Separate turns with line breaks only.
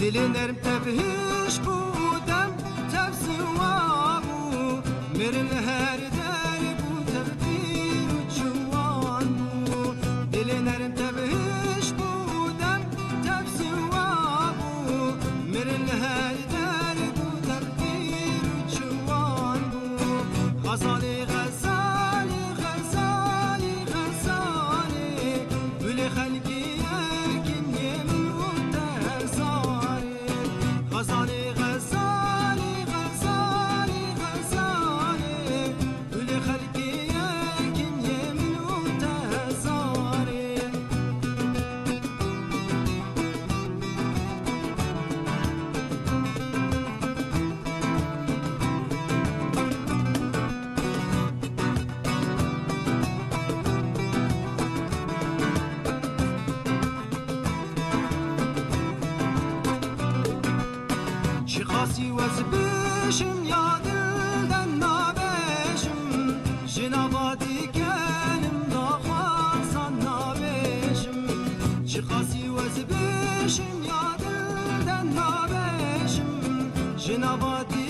دل نرم تبهش بودم تبسوابو مرن هر در بود تبدیر و جوان بو دل نرم تبهش بودم تبسوابو مرن هر در بود تبدیر و جوان بو غزالی غزالی غزالی غزالی بل خلقی غزالی غزالی غزالی غزالی بل خلقی یکن یمن و تهزاری چی خاصی وز بشم یا دلدن نابشم جناباتی کنم داخواسان نابشم چی خاصی وز بشم یا دلدن نابشم جناباتی